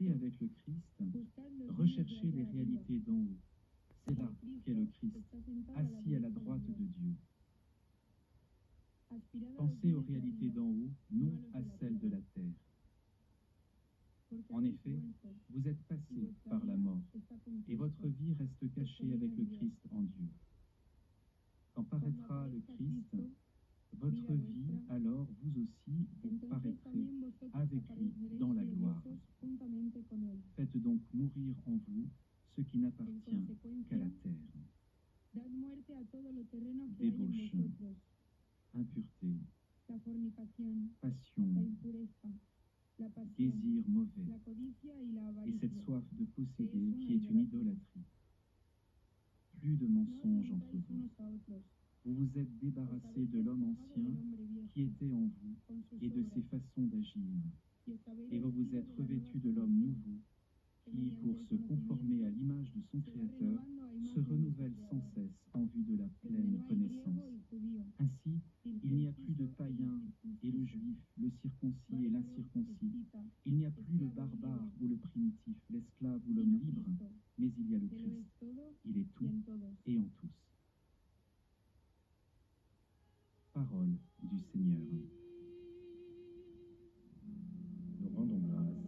Restez avec le Christ, recherchez les réalités d'en haut. C'est là qu'est le Christ, assis à la droite de Dieu. Pensez aux réalités d'en haut, non à celles de la terre. En effet, vous êtes passé par la mort, et votre vie reste cachée avec le Christ en Dieu. Quand paraîtra le Christ, votre vie, alors vous aussi, vous paraîtrez avec lui dans la gloire. Faites donc mourir en vous ce qui n'appartient qu'à la terre. Débauche, impureté, passion, désir mauvais, et cette soif de posséder qui est une idolâtrie. Plus de mensonges entre vous. Vous vous êtes débarrassé de l'homme ancien qui était en vous et de ses façons d'agir. Et vous vous êtes revêtu de l'homme nouveau qui, pour se conformer à l'image de son Créateur, se renouvelle sans cesse en vue de la pleine connaissance. Ainsi, il n'y a plus de païen et le juif, le circoncis et l'incirconcis. Il n'y a plus le barbare ou le primitif, l'esclave ou l'homme libre, mais il y a le Christ. Il est tout et en tous. Parole du Seigneur. Nous rendons grâce à Dieu.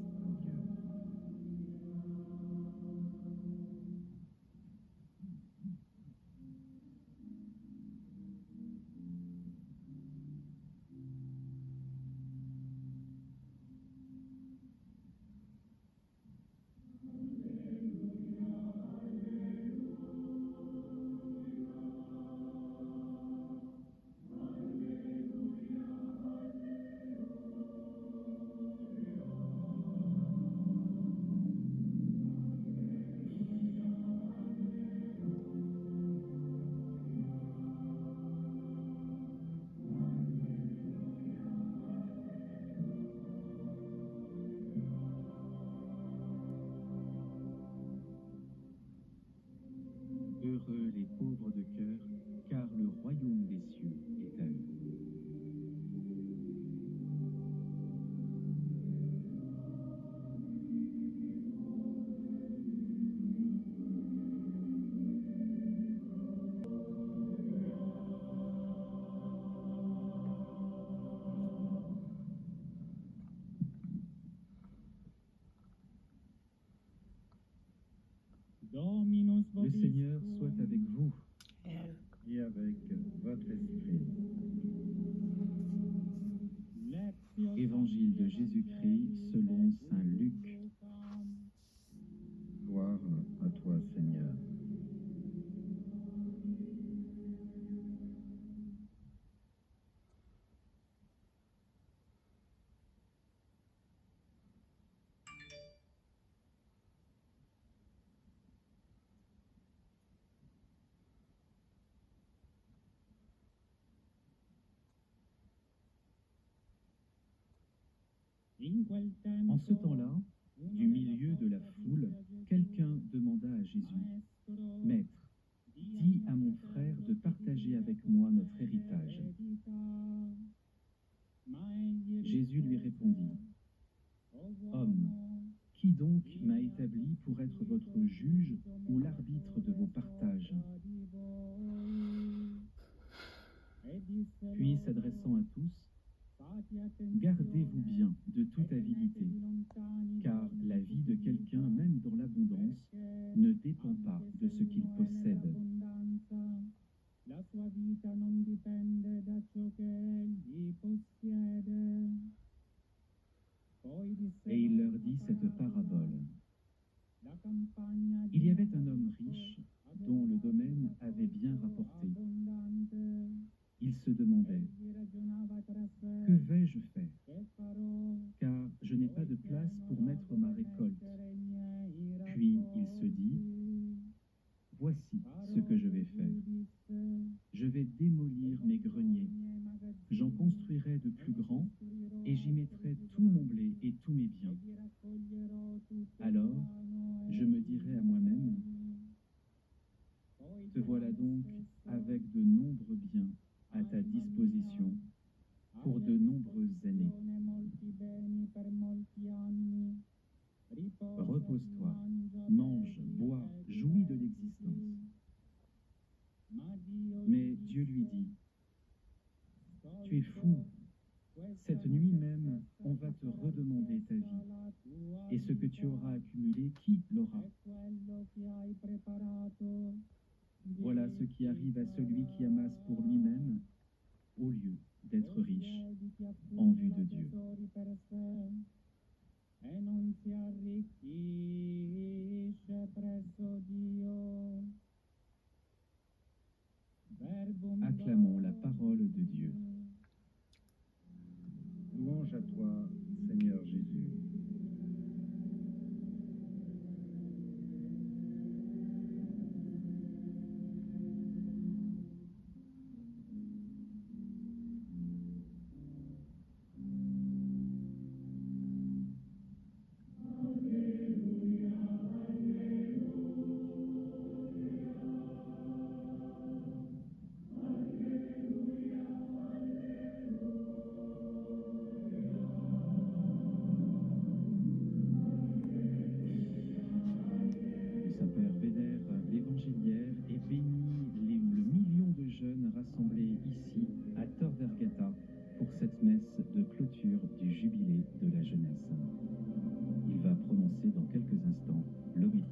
Heureux les pauvres de cœur, car le royaume des cieux est à eux. Le Seigneur soit avec vous et avec votre esprit. Évangile de Jésus-Christ selon saint Luc. Gloire à toi, Seigneur. En ce temps-là, du milieu de la foule, quelqu'un demanda à Jésus, « Maître, dis à mon frère de partager avec moi notre héritage. » Jésus lui répondit, « Homme, qui donc m'a établi pour être votre juge ou l'arbitre de vos partages ?» Puis, s'adressant à tous, gardez-vous bien de toute avidité, car la vie de quelqu'un, même dans l'abondance, ne dépend pas de ce qu'il possède. Et il leur dit cette parabole. Il y avait un homme riche dont le domaine avait bien rapporté. Il se demandait, « Que vais-je faire? Car je n'ai pas de place pour mettre ma récolte. » Puis il se dit, « Voici ce que je vais faire. Je vais démolir mes greniers. J'en construirai de plus grands et j'y mettrai tout mon blé et tous mes biens. Alors, je me dirai à moi-même, te voilà donc avec de nombreux biens à ta disposition pour de nombreuses années. repose-toi, mange, bois, jouis de l'existence. Mais Dieu lui dit, tu es fou, cette nuit même, on va te redemander ta vie. Et ce que tu auras accumulé, qui l'aura? Voilà ce qui arrive à celui qui amasse pour lui-même, au lieu d'être riche en vue de Dieu. Acclamons la parole de Dieu. Louange à toi, Seigneur Jésus. Le Saint-Père vénère l'évangéliaire et bénit le million de jeunes rassemblés ici, à Tor Vergata, pour cette messe de clôture du jubilé de la jeunesse. Il va prononcer dans quelques instants l'homélie.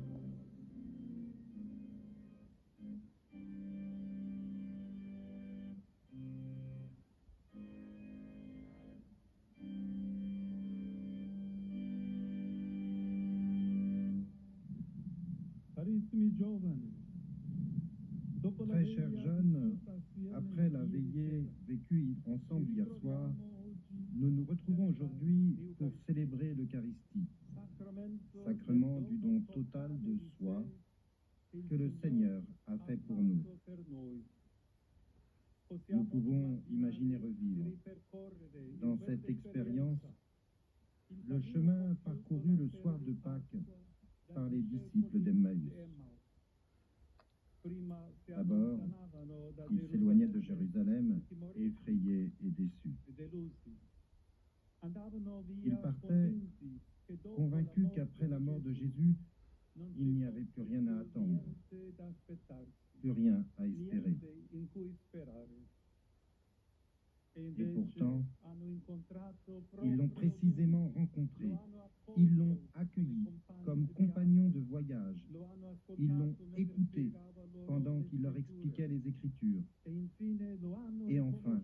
Très chers jeunes, après la veillée vécue ensemble hier soir, nous nous retrouvons aujourd'hui pour célébrer l'Eucharistie, sacrement du don total de soi que le Seigneur a fait pour nous. Nous pouvons imaginer revivre dans cette expérience le chemin parcouru le soir de Pâques par les disciples d'Emmaüs. D'abord, ils s'éloignaient de Jérusalem, effrayés et déçus. Ils partaient convaincus qu'après la mort de Jésus, il n'y avait plus rien à attendre, plus rien à espérer. Et pourtant, ils l'ont précisément rencontré, ils l'ont accueilli comme compagnon de voyage, ils l'ont écouté pendant qu'il leur expliquait les Écritures, et enfin,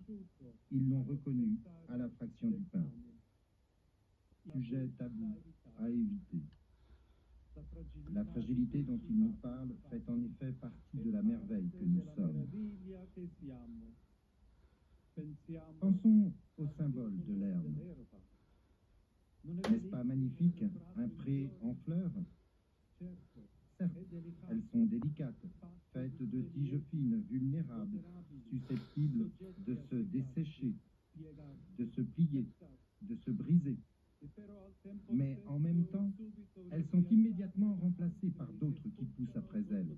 ils l'ont reconnu à la fraction du pain. Sujet tabou à éviter. La fragilité dont il nous parle fait en effet partie de la merveille que nous sommes. Pensons au symbole de l'herbe. N'est-ce pas magnifique, un pré en fleurs? Certes, elles sont délicates, faites de tiges fines, vulnérables, susceptibles de se dessécher, de se plier, de se briser. Mais en même temps, elles sont immédiatement remplacées par d'autres qui poussent après elles,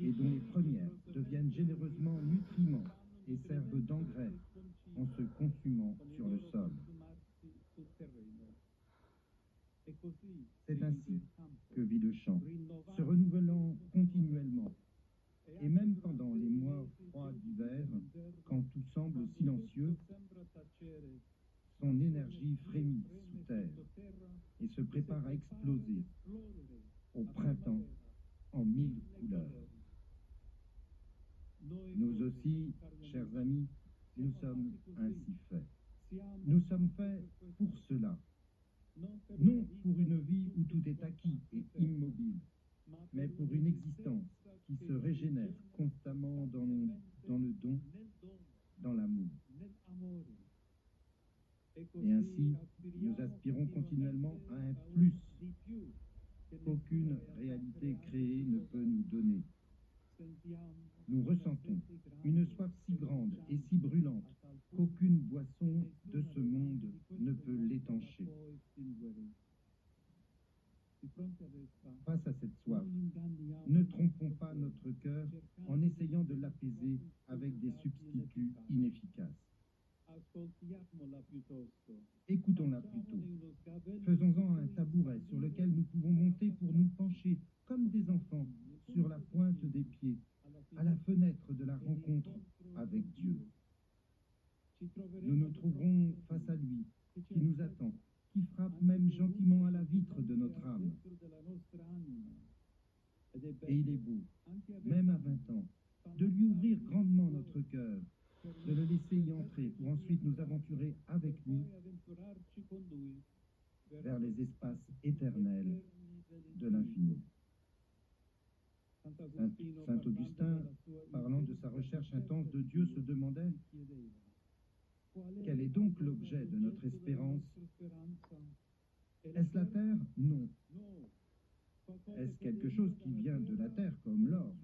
et dont les premières deviennent généreusement nutriments et servent d'engrais en se consumant sur le sol. C'est ainsi que vit le champ, se renouvelant continuellement, et même pendant les mois froids d'hiver, quand tout semble silencieux, son énergie frémit sous terre et se prépare à exploser au printemps en 1000 couleurs. Nous aussi, chers amis, nous sommes ainsi faits. Nous sommes faits pour cela. Non pour une vie où tout est acquis et immobile, mais pour une existence qui se régénère constamment dans le don, dans l'amour. Et ainsi, nous aspirons continuellement à un plus qu'aucune réalité créée ne peut nous donner. Nous ressentons une soif si grande et si brûlante qu'aucune boisson de ce monde ne peut l'étancher. Face à cette soif, ne trompons pas notre cœur en essayant de l'apaiser avec des substituts inefficaces. Écoutons-la plutôt. Faisons-en un tabouret sur lequel nous pouvons monter pour nous pencher comme des enfants sur la pointe des pieds, à la fenêtre de la rencontre avec Dieu. Nous nous trouverons face à lui, qui nous attend, qui frappe même gentiment à la vitre de notre âme. Et il est beau, même à 20 ans, de lui ouvrir grandement notre cœur, de le laisser y entrer pour ensuite nous aventurer avec lui vers les espaces éternels de l'infini. Saint Augustin, parlant de sa recherche intense de Dieu, se demandait: quel est donc l'objet de notre espérance? Est-ce la terre? Non. Est-ce quelque chose qui vient de la terre, comme l'or,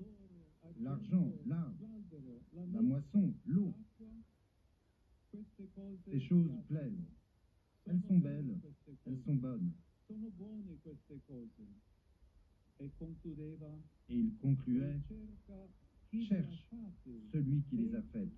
l'argent, l'arbre, la moisson, l'eau? Ces choses plaisent. Elles sont belles, elles sont bonnes. Et il concluait: cherche celui qui les a faites,